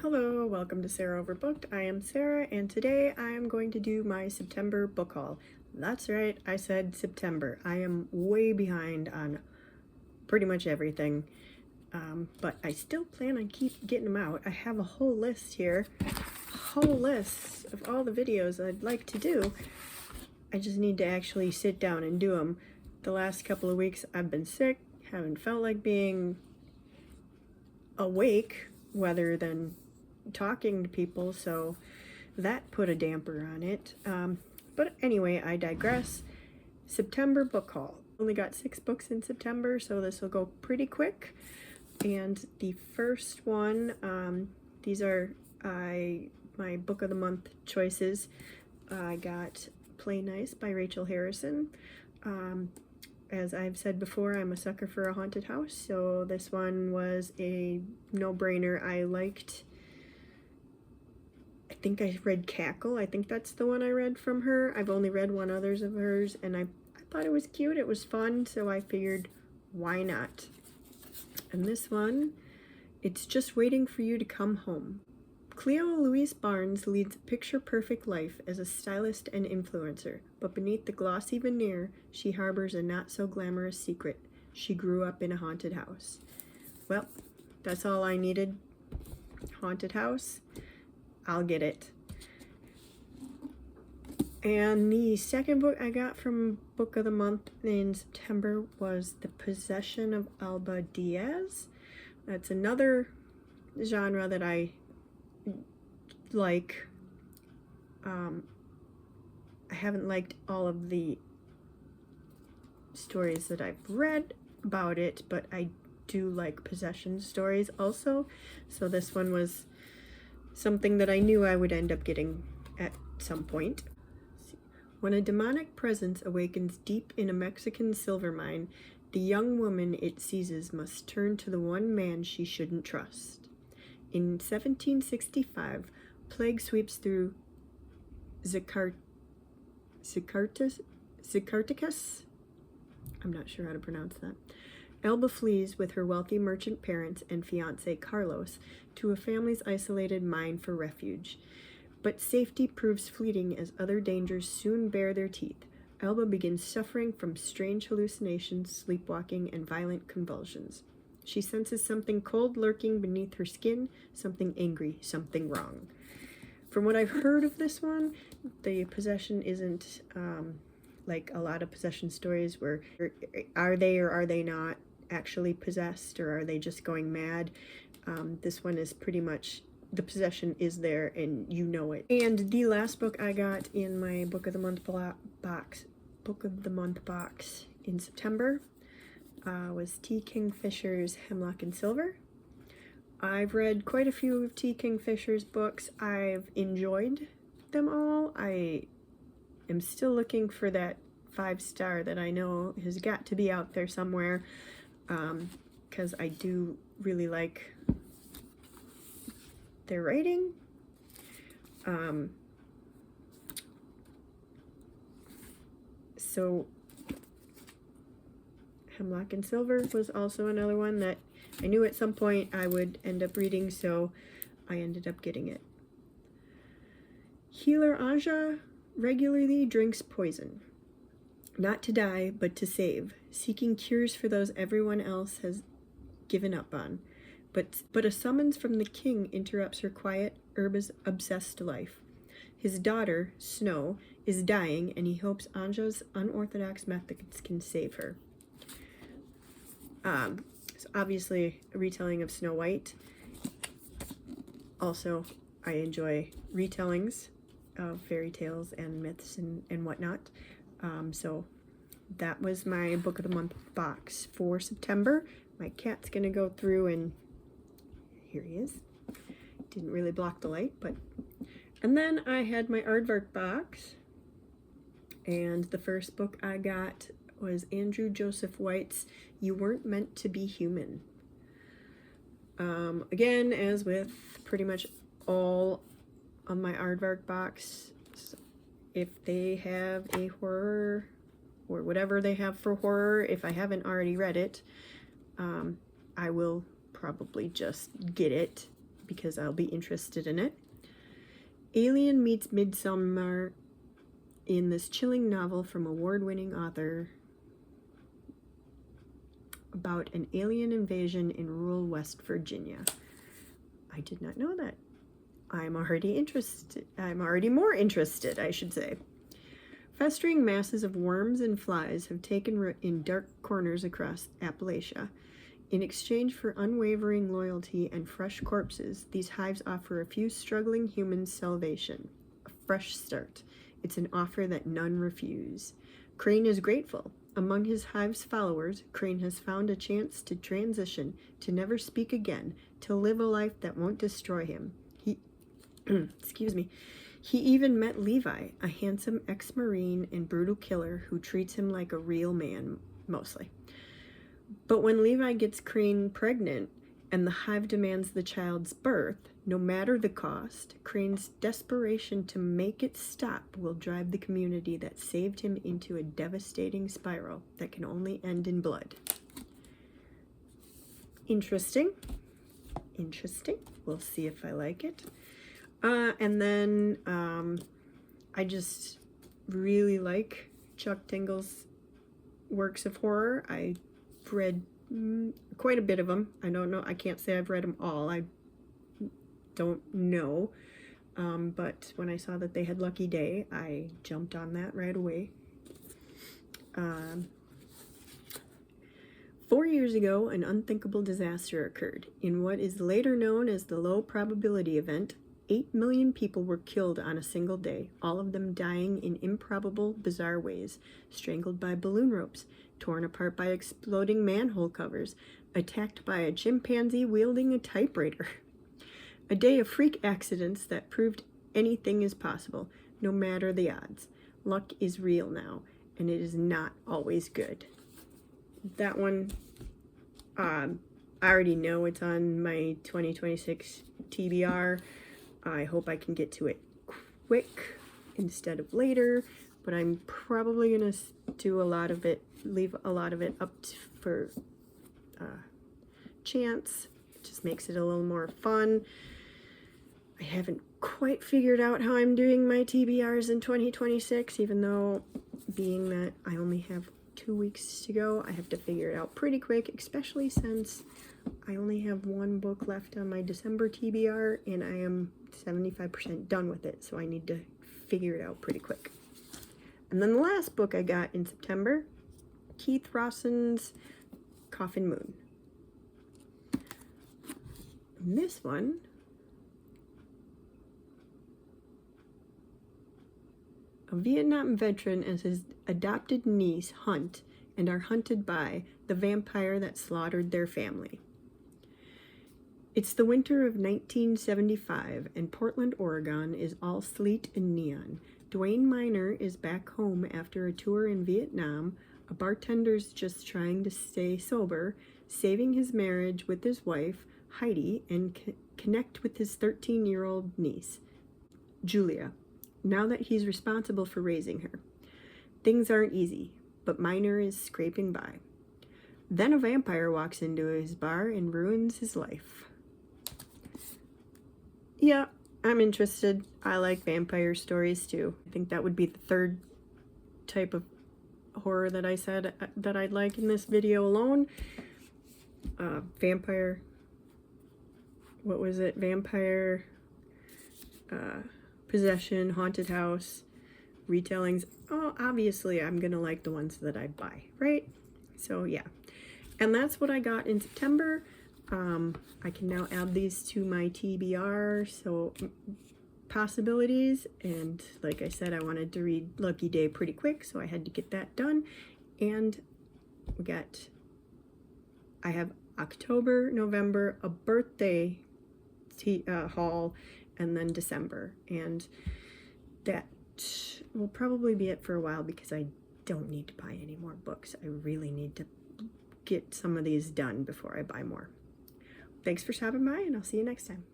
Hello, welcome to Sarah Overbooked. I am Sarah, and today I am going to do my September book haul. That's right, I said September. I am way behind on pretty much everything, but I still plan on keep getting them out. I have a whole list here, a whole list of all the videos I'd like to do. I just need to actually sit down and do them. The last couple of weeks I've been sick, haven't felt like being awake, rather than talking to people, so that put a damper on it. But anyway, I digress. September book haul. Only got 6 books in September, so this will go pretty quick. And the first one, these are my book of the month choices. I got Play Nice by Rachel Harrison. As I've said before, I'm a sucker for a haunted house, so this one was a no-brainer. I think I read Cackle. I think that's the one I read from her. I've only read one others of hers, and I thought it was cute. It was fun, so I figured, why not? And this one, It's Just Waiting for You to Come Home. Cleo Louise Barnes leads a picture-perfect life as a stylist and influencer, but beneath the glossy veneer, she harbors a not-so-glamorous secret. She grew up in a haunted house. Well, that's all I needed. Haunted house. I'll get it. And the second book I got from Book of the Month in September was The Possession of Alba Diaz. That's another genre that I like. I haven't liked all of the stories that I've read about it, but I do like possession stories also. So this one was something that I knew I would end up getting at some point. When a demonic presence awakens deep in a Mexican silver mine, the young woman it seizes must turn to the one man she shouldn't trust. In 1765, plague sweeps through Zacatecas? I'm not sure how to pronounce that. Elba flees with her wealthy merchant parents and fiancé Carlos to a family's isolated mine for refuge. But safety proves fleeting as other dangers soon bare their teeth. Elba begins suffering from strange hallucinations, sleepwalking, and violent convulsions. She senses something cold lurking beneath her skin, something angry, something wrong. From what I've heard of this one, the possession isn't like a lot of possession stories where are they or are they not actually possessed, or are they just going mad. This one is pretty much the possession is there and you know it. And the last book I got in my Book of the Month box in September was T. Kingfisher's Hemlock and Silver. I've read quite a few of T. Kingfisher's books. I've enjoyed them all. I am still looking for that 5-star that I know has got to be out there somewhere, because I do really like their writing. So Hemlock and Silver was also another one that I knew at some point I would end up reading, so I ended up getting it. Healer Anja regularly drinks poison, not to die, but to save, seeking cures for those everyone else has given up on. But a summons from the king interrupts her quiet, herb-obsessed life. His daughter, Snow, is dying, and he hopes Anja's unorthodox methods can save her. It's obviously a retelling of Snow White. Also, I enjoy retellings of fairy tales and myths and whatnot. So that was my Book of the Month box for September. My cat's gonna go through, and here he is. Didn't really block the light, but... And then I had my Aardvark box, and the first book I got was Andrew Joseph White's You Weren't Meant to Be Human. Again, as with pretty much all of my Aardvark box, if they have a horror, or whatever they have for horror, if I haven't already read it, I will probably just get it because I'll be interested in it. Alien meets Midsummer in this chilling novel from award-winning author about an alien invasion in rural West Virginia. I did not know that. I'm already interested. I'm already more interested, I should say. Festering masses of worms and flies have taken root in dark corners across Appalachia. In exchange for unwavering loyalty and fresh corpses, these hives offer a few struggling humans salvation, a fresh start. It's an offer that none refuse. Crane is grateful. Among his hive's followers, Crane has found a chance to transition, to never speak again, to live a life that won't destroy him. Excuse me. He even met Levi, a handsome ex-Marine and brutal killer who treats him like a real man, mostly. But when Levi gets Crane pregnant and the hive demands the child's birth, no matter the cost, Crane's desperation to make it stop will drive the community that saved him into a devastating spiral that can only end in blood. Interesting. Interesting. We'll see if I like it. And then I just really like Chuck Tingle's works of horror. I read quite a bit of them. I don't know. I can't say I've read them all. I don't know. But when I saw that they had Lucky Day, I jumped on that right away. 4 years ago, an unthinkable disaster occurred. In what is later known as the low probability event, 8 million people were killed on a single day, all of them dying in improbable, bizarre ways, strangled by balloon ropes, torn apart by exploding manhole covers, attacked by a chimpanzee wielding a typewriter. A day of freak accidents that proved anything is possible, no matter the odds. Luck is real now, and it is not always good. That one, I already know it's on my 2026 TBR. I hope I can get to it quick instead of later, but I'm probably going to do a lot of it, leave a lot of it up for chance. It just makes it a little more fun. I haven't quite figured out how I'm doing my TBRs in 2026, even though being that I only have 2 weeks to go, I have to figure it out pretty quick, especially since I only have one book left on my December TBR, and I am 75% done with it, so I need to figure it out pretty quick. And then the last book I got in September, Keith Rawson's Coffin Moon. And this one, a Vietnam veteran and his adopted niece hunt and are hunted by the vampire that slaughtered their family. It's the winter of 1975, and Portland, Oregon is all sleet and neon. Dwayne Miner is back home after a tour in Vietnam. A bartender's just trying to stay sober, saving his marriage with his wife, Heidi, and connect with his 13-year-old niece, Julia, now that he's responsible for raising her. Things aren't easy, but Miner is scraping by. Then a vampire walks into his bar and ruins his life. Yeah, I'm interested. I like vampire stories too. I think that would be the third type of horror that I said that I'd like in this video alone. Vampire, what was it? Vampire, possession, haunted house, retellings. Oh, obviously I'm gonna like the ones that I buy, right? So yeah, and that's what I got in September. I can now add these to my TBR, so possibilities, and like I said, I wanted to read Lucky Day pretty quick, so I had to get that done. And I have October, November, a birthday haul, and then December, and that will probably be it for a while because I don't need to buy any more books. I really need to get some of these done before I buy more. Thanks for stopping by, and I'll see you next time.